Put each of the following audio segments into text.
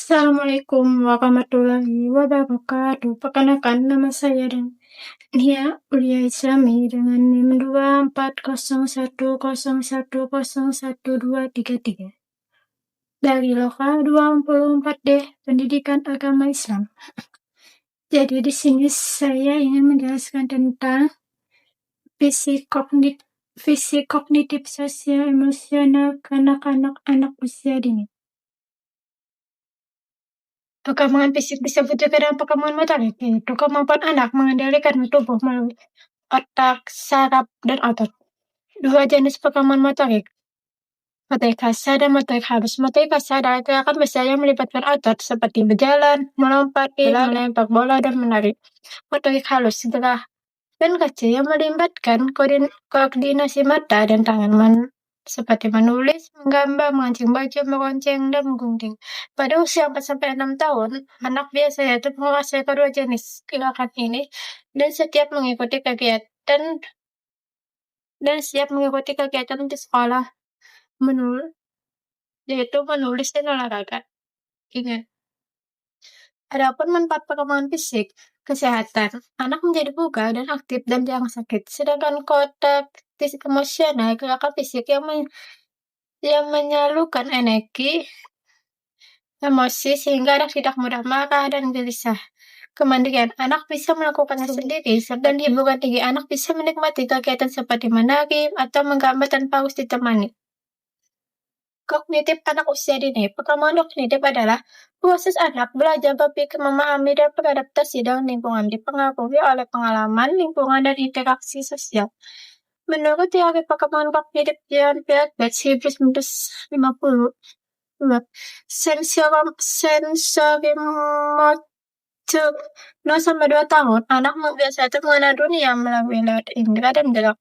Assalamualaikum warahmatullahi wabarakatuh. Perkenalkan, nama saya Nia Ulia Islami dengan NIM 24010101233 dari Lokal 24D Pendidikan Agama Islam. Jadi di sini saya ingin menjelaskan tentang fisik kognitif sosial emosional kanak-kanak anak usia dini. Perkembangan fisik disebut juga dengan perkembangan motorik, yaitu kemampuan anak mengendalikan tubuh melalui otak, saraf, dan otot. Dua jenis perkembangan motorik, motorik kasar dan motorik halus. Motorik kasar adalah gerakan besar yang melibatkan otot seperti berjalan, melompat, melempar bola, dan menari. Motorik halus gerakan kecil yang melibatkan koordinasi mata dan tangan seperti menulis, menggambar, memancing baju, meronceng, dan menggunting. Pada usia 4-6 tahun, anak biasanya itu menguasai kedua jenis gerakan ini dan siap mengikuti kegiatan di sekolah, yaitu menulis dan olahraga. Ingat, adapun manfaat perkembangan fisik, kesehatan, anak menjadi bugar dan aktif dan jarang sakit. Sedangkan kotak fisik emosional, gerakan fisik yang menyalurkan energi, emosi sehingga anak tidak mudah marah dan gelisah. Kemandirian, anak bisa melakukannya sendiri, dan di hiburan tinggi, anak bisa menikmati kegiatan seperti menari atau menggambar tanpa harus ditemani. Kognitif anak usia dini. Perkembangan kognitif adalah proses anak belajar berpikir, memahami, dan beradaptasi dengan lingkungan, dipengaruhi oleh pengalaman, lingkungan, dan interaksi sosial. Menurut teori perkembangan kognitif John Piaget 1950, sensorimotor 0-2 tahun, anak biasanya mengenal dunia melalui lewat indera dan gerak.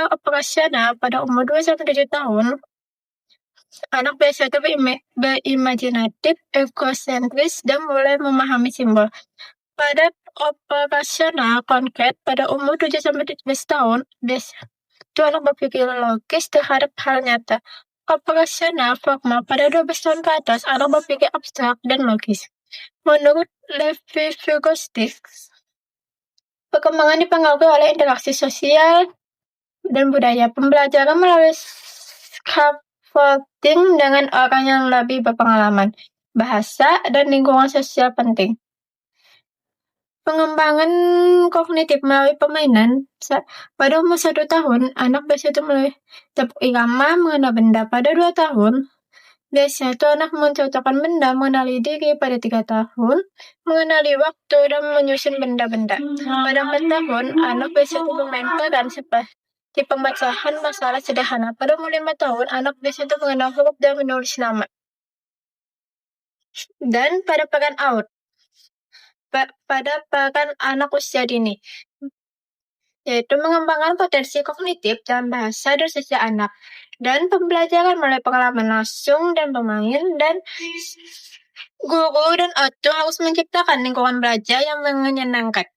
Operasional pada umur 2-7 tahun, anak biasanya berimajinatif, egosentris, dan mulai memahami simbol. Pada operasional konkret pada umur 7-13 tahun, itu anak berpikir logis terhadap hal nyata. Operasional formal pada 12 tahun ke atas, anak berpikir abstrak dan logis. Menurut Levi Vygotsky, perkembangan dipengaruhi oleh interaksi sosial dan budaya. Pembelajaran melalui scaffolding dengan orang yang lebih berpengalaman, bahasa, dan lingkungan sosial penting. Pengembangan kognitif melalui permainan. Pada umur 1 tahun, anak biasanya mulai tepuk irama, mengenal benda. Pada 2 tahun, biasanya anak mencocokkan benda, mengenali diri. Pada 3 tahun, mengenali waktu dan menyusun benda-benda. Pada 4 tahun, anak biasanya bermain peran seperti pembacaan masalah sederhana. Pada umur 5 tahun, anak biasanya mengenal huruf dan menulis nama. Dan pada peran out, pada peran anak usia dini, yaitu mengembangkan potensi kognitif dan bahasa dan sosial anak, dan pembelajaran melalui pengalaman langsung dan bermain, dan guru dan atur harus menciptakan lingkungan belajar yang menyenangkan.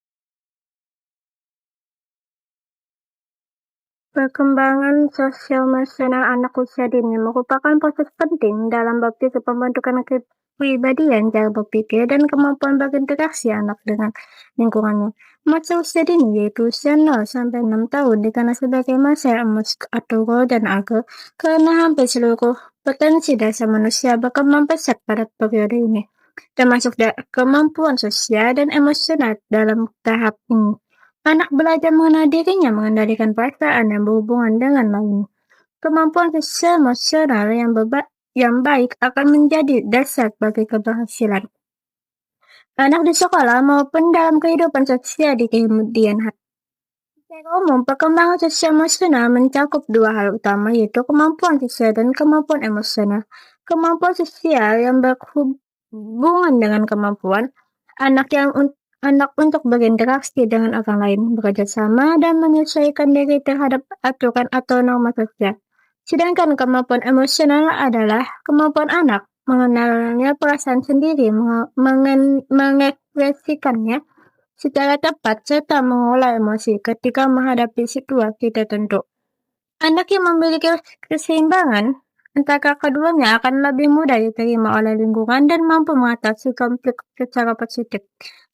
Perkembangan sosial emosional anak usia dini merupakan proses penting dalam berpikir pembentukan kepribadian, cara berpikir, dan kemampuan berinteraksi anak dengan lingkungannya. Masa usia dini yaitu usia 0-6 tahun dikenal sebagai masa yang atau dan agar karena hampir seluruh potensi dasar manusia berkembang pesat pada periode ini, termasuk kemampuan sosial dan emosional dalam tahap ini. Anak belajar mengenal dirinya, mengendalikan perasaan yang berhubungan dengan lain. Kemampuan sosial emosional yang baik akan menjadi dasar bagi keberhasilan anak di sekolah maupun dalam kehidupan sosial di kemudian hari. Secara umum, perkembangan sosial emosional mencakup 2 hal utama, yaitu kemampuan sosial dan kemampuan emosional. Kemampuan sosial yang berhubungan dengan kemampuan anak untuk berinteraksi dengan orang lain, bekerja sama, dan menyesuaikan diri terhadap aturan atau norma sosial. Sedangkan kemampuan emosional adalah kemampuan anak mengenalnya perasaan sendiri, mengekspresikannya secara tepat, serta mengolah emosi ketika menghadapi situasi tertentu. Anak yang memiliki keseimbangan Antara keduanya akan lebih mudah diterima oleh lingkungan dan mampu mengatasi konflik secara positif.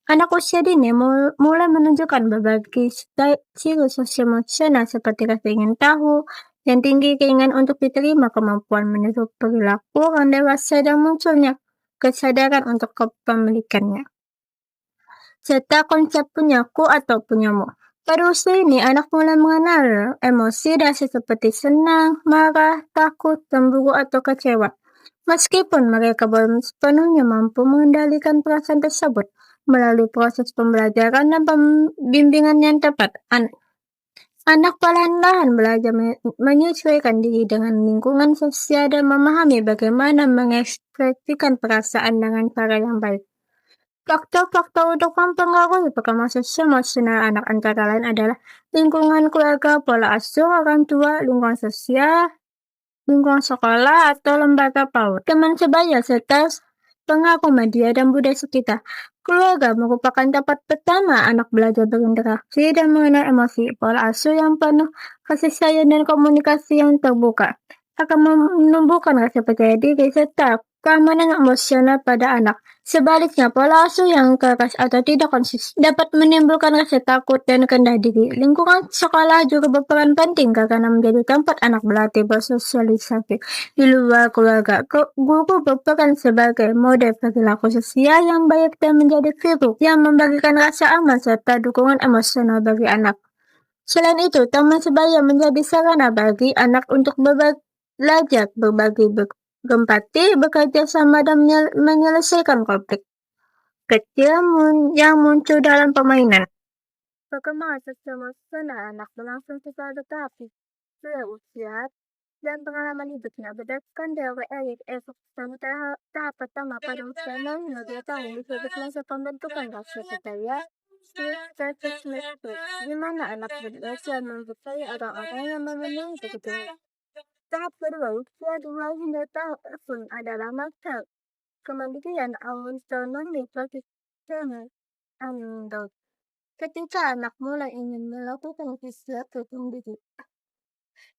Anak usia dini mulai menunjukkan berbagai ciri sosial emosional seperti rasa ingin tahu, yang tinggi keinginan untuk diterima, kemampuan meniru perilaku orang dewasa, dan munculnya kesadaran untuk kepemilikannya, serta konsep punyaku atau punyamu. Pada usia ini, anak mulai mengenal emosi dasar seperti senang, marah, takut, cemburu, atau kecewa. Meskipun mereka belum sepenuhnya mampu mengendalikan perasaan tersebut, melalui proses pembelajaran dan pembimbingan yang tepat, anak perlahan-lahan belajar menyesuaikan diri dengan lingkungan sosial dan memahami bagaimana mengekspresikan perasaan dengan cara yang baik. Faktor-faktor untuk mempengaruhi perkembangan sosial emosional anak antara lain adalah lingkungan keluarga, pola asuh orang tua, lingkungan sosial, lingkungan sekolah atau lembaga PAUD, teman sebaya, serta pengaruh media dan budaya sekitar. Keluarga merupakan tempat pertama anak belajar berinteraksi dan mengenal emosi. Pola asuh yang penuh kasih sayang dan komunikasi yang terbuka akan menumbuhkan rasa percaya diri serta keamanan emosional pada anak. Sebaliknya, pola asuh yang keras atau tidak konsisten dapat menimbulkan rasa takut dan rendah diri. Lingkungan sekolah juga berperan penting karena menjadi tempat anak berlatih bersosialisasi. Di luar keluarga, guru berperan sebagai model perilaku sosial yang baik dan menjadi figur yang membagikan rasa aman serta dukungan emosional bagi anak. Selain itu, taman sebaya menjadi sarana bagi anak untuk belajar berbagi, berempati, bekerja sama, dan menyelesaikan konflik kecil yang muncul dalam permainan. Perkembangan sosial emosional anak berlangsung secara bertahap sesuai usia dan pengalaman hidupnya. Berdasarkan teori Eric Erikson, tahap pertama pada usia 0 hingga 2 tahun disebut masa pembentukan rasa percaya, di mana anak belajar mempercayai orang-orang yang memenuhi kebutuhan. Tahap kedua, usia 2 hingga tahun adalah masa kemandirian autonomi profesional adult. Ketika anak mulai ingin melakukan sesuatu sendiri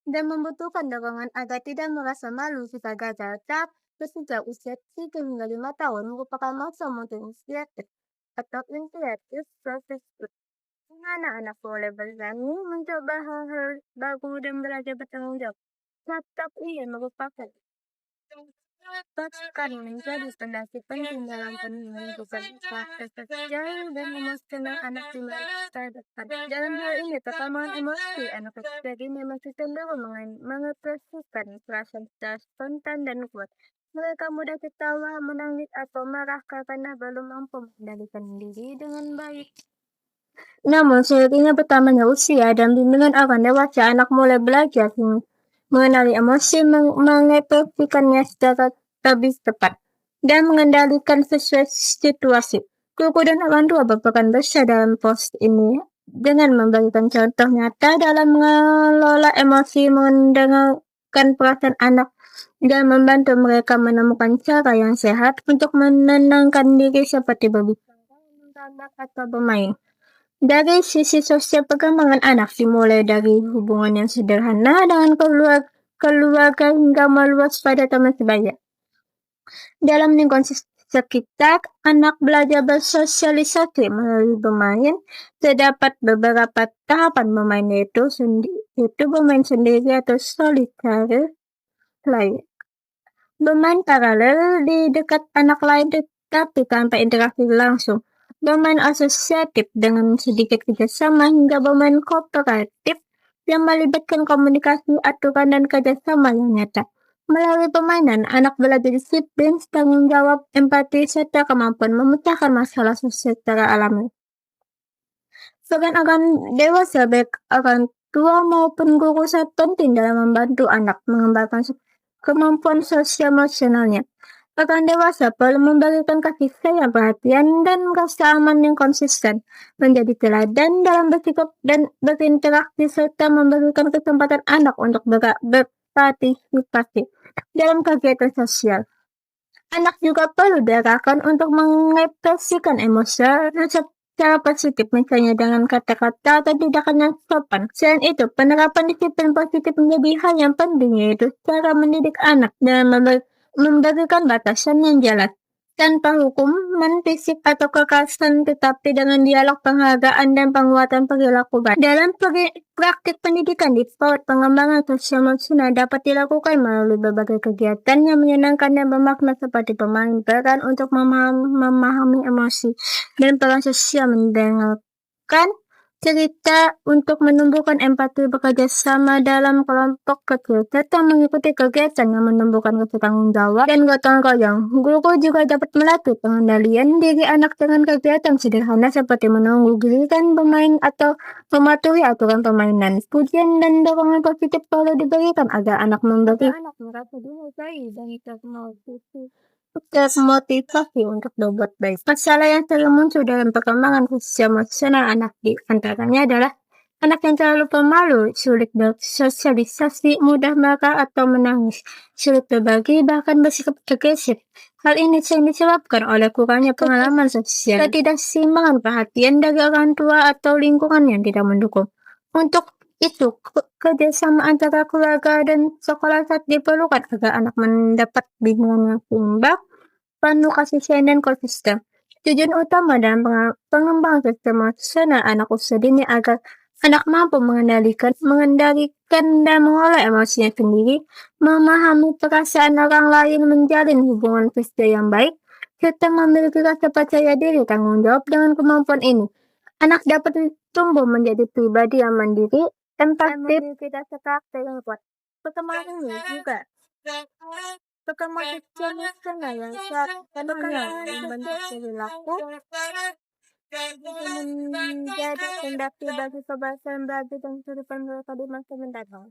dan membutuhkan dorongan agar tidak merasa malu jika gagal. Tahap ketiga, usia 3 hingga 5 tahun merupakan masa muncul inisiatif atau initiative process, di mana anak boleh berani mencoba hal-hal baru dan belajar bertanggung jawab. Tahap ini merupakan bahkan menjadi fondasi penting dalam penunjukan proses sosial dan emosional anak di masa depan. Dalam hal ini, perkembangan emosi anak kecil ini masih cenderung mengekspresikan perasaan secara spontan dan kuat. Mereka mudah ketawa, menangis, atau marah karena belum mampu mengendalikan diri dengan baik. Namun, seiringnya bertambahnya usia dan bimbingan orang dewasa, anak mulai belajar mengenali emosi, mengekspresikannya secara lebih tepat, dan mengendalikan sesuai situasi. Guru dan orang tua berperan besar dalam proses ini dengan memberikan contoh nyata dalam mengelola emosi, mendengarkan perasaan anak, dan membantu mereka menemukan cara yang sehat untuk menenangkan diri seperti berbicara, menggambar, atau bermain. Dari sisi sosial, perkembangan anak dimulai dari hubungan yang sederhana dengan keluarga hingga meluas pada teman sebaya. Dalam lingkungan sekitar, anak belajar bersosialisasi melalui bermain. Terdapat beberapa tahapan bermain, yaitu bermain sendiri atau solitary play. Bermain paralel di dekat anak lain tetapi tanpa interaksi langsung. Bermain asosiatif dengan sedikit kerjasama hingga bermain kooperatif yang melibatkan komunikasi, aturan, dan kerjasama yang nyata. Melalui permainan, anak belajar disiplin, tanggung jawab, empati, serta kemampuan memecahkan masalah sosial secara alami. Peran orang dewasa, baik orang tua maupun guru, sangat penting dalam membantu anak mengembangkan kemampuan sosial emosionalnya. Orang dewasa perlu memberikan kasih sayang, perhatian, dan rasa aman yang konsisten, menjadi teladan dalam bersikap dan berinteraksi, serta memberikan kesempatan anak untuk berpartisipasi dalam kegiatan sosial. Anak juga perlu diarahkan untuk mengekspresikan emosi secara positif, misalnya dengan kata-kata atau tindakan yang sopan. Selain itu, penerapan disiplin positif menjadi hal yang penting, yaitu cara mendidik anak dan memberikan batasan yang jelas tanpa hukuman fisik atau kekerasan, tetapi dengan dialog, penghargaan, dan penguatan perilaku baik. Dalam praktik pendidikan di PAUD, pengembangan sosial emosional dapat dilakukan melalui berbagai kegiatan yang menyenangkan dan bermakna seperti bermain peran untuk memahami emosi dan peran sosial mendengarkan cerita untuk menumbuhkan empati, bekerja sama dalam kelompok kecil, serta mengikuti kegiatan yang menumbuhkan rasa tanggung jawab dan gotong royong. Guru juga dapat melatih pengendalian diri anak dengan kegiatan sederhana seperti menunggu giliran bermain atau mematuhi aturan permainan. Pujian dan dorongan positif perlu diberikan agar anak merasa dihargai dan termotivasi untuk berbuat baik. Masalah yang sering muncul dalam perkembangan sosial emosional anak di antaranya adalah anak yang terlalu pemalu, sulit bersosialisasi, mudah marah atau menangis, sulit berbagi, bahkan bersikap agresif. Hal ini sering disebabkan oleh kurangnya pengalaman sosial, ketidakseimbangan perhatian dari orang tua atau lingkungan yang tidak mendukung. Untuk itu, kerjasama antara keluarga dan sekolah saat diperlukan agar anak mendapat bimbingan yang seimbang, penuh kasih sayang dan konsisten. Tujuan utama dalam pengembangan sistem emosional anak usia dini agar anak mampu mengendalikan dan mengolah emosinya sendiri, memahami perasaan orang lain, menjalin hubungan sosial yang baik, serta memiliki rasa percaya diri, tanggung jawab. Dengan kemampuan ini, anak dapat tumbuh menjadi pribadi yang mandiri, empatik, dan karakter yang kuat. Perkembangan ini juga perkembangan sosial emosional yang sehat dan membentuk perilaku menjadi kendaki bagi keberhasilan belajar dan kehidupan mereka di masa mendatang.